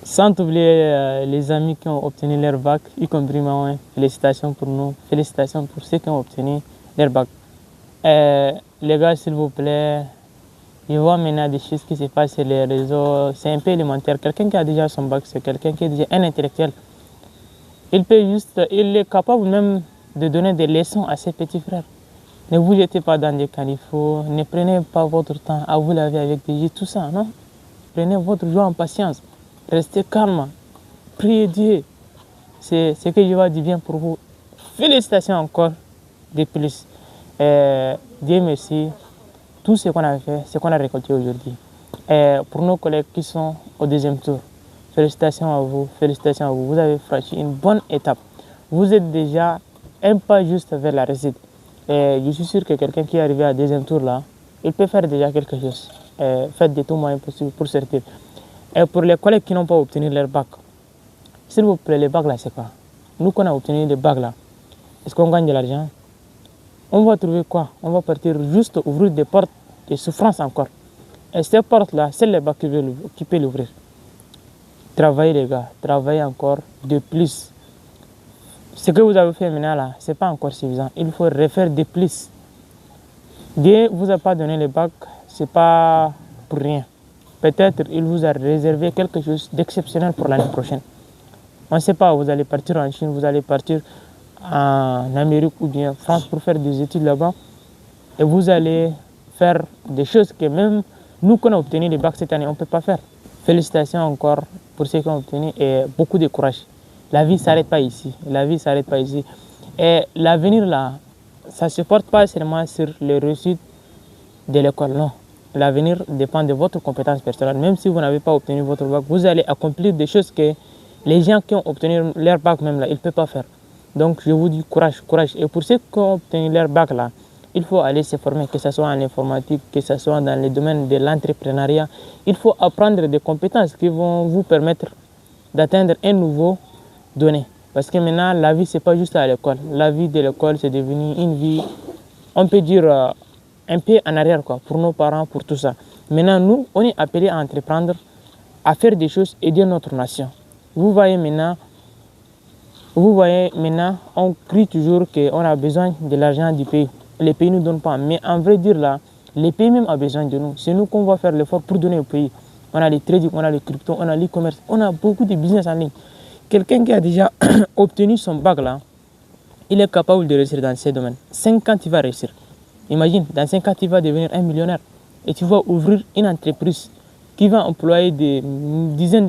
Sans oublier les amis qui ont obtenu leur bac, y compris moi. Félicitations pour nous, félicitations pour ceux qui ont obtenu leur bac. Les gars, s'il vous plaît, je vois maintenant des choses qui se passent sur les réseaux, c'est un peu élémentaire. Quelqu'un qui a déjà son bac, c'est quelqu'un qui est déjà un intellectuel. Il est capable même de donner des leçons à ses petits frères. Ne vous jetez pas dans des caniveaux, ne prenez pas votre temps à vous laver avec des jus, tout ça, non? Prenez votre joie en patience, restez calme, priez Dieu. C'est ce que je vois du bien pour vous. Félicitations encore de plus. Dieu merci, tout ce qu'on a fait, ce qu'on a récolté aujourd'hui. Pour nos collègues qui sont au deuxième tour, félicitations à vous, félicitations à vous. Vous avez franchi une bonne étape. Vous êtes déjà un pas juste vers la réussite. Et je suis sûr que quelqu'un qui est arrivé à deuxième tour là, il peut faire déjà quelque chose. Faites de tout moyen possible pour sortir. Et pour les collègues qui n'ont pas obtenu leur bac, s'il vous plaît, les bacs là, c'est quoi? Nous qu'on a obtenu les bacs là, est-ce qu'on gagne de l'argent? On va trouver quoi? On va partir juste ouvrir des portes de souffrance encore. Et ces portes là, c'est les bacs qui peuvent l'ouvrir. Travaillez les gars, travaillez encore de plus. Ce que vous avez fait maintenant là, ce n'est pas encore suffisant. Il faut refaire de plus. Dieu ne vous a pas donné le bac, ce n'est pas pour rien. Peut-être il vous a réservé quelque chose d'exceptionnel pour l'année prochaine. On ne sait pas, vous allez partir en Chine, vous allez partir en Amérique ou bien en France pour faire des études là-bas. Et vous allez faire des choses que même nous qui avons obtenu le bac cette année, on ne peut pas faire. Félicitations encore pour ceux qui ont obtenu et beaucoup de courage. La vie ne s'arrête pas ici. La vie ne s'arrête pas ici. Et l'avenir là, ça ne se porte pas seulement sur les réussites de l'école, non. L'avenir dépend de votre compétence personnelle. Même si vous n'avez pas obtenu votre bac, vous allez accomplir des choses que les gens qui ont obtenu leur bac même là, ils ne peuvent pas faire. Donc je vous dis courage, courage. Et pour ceux qui ont obtenu leur bac là, il faut aller se former, que ce soit en informatique, que ce soit dans le domaine de l'entrepreneuriat. Il faut apprendre des compétences qui vont vous permettre d'atteindre un nouveau donné. Parce que maintenant, la vie, ce n'est pas juste à l'école. La vie de l'école, c'est devenu une vie, on peut dire, un peu en arrière, quoi, pour nos parents, pour tout ça. Maintenant, nous, on est appelés à entreprendre, à faire des choses, aider notre nation. Vous voyez maintenant, on crie toujours qu'on a besoin de l'argent du pays. Les pays ne nous donnent pas. Mais en vrai dire là, les pays même ont besoin de nous. C'est nous qu'on va faire l'effort pour donner au pays. On a les trading, on a les cryptos, on a l'e-commerce, on a beaucoup de business en ligne. Quelqu'un qui a déjà obtenu son bac là, il est capable de réussir dans ces domaines. 5 ans, tu vas réussir. Imagine, dans 5 ans, tu vas devenir un millionnaire. Et tu vas ouvrir une entreprise qui va employer des dizaines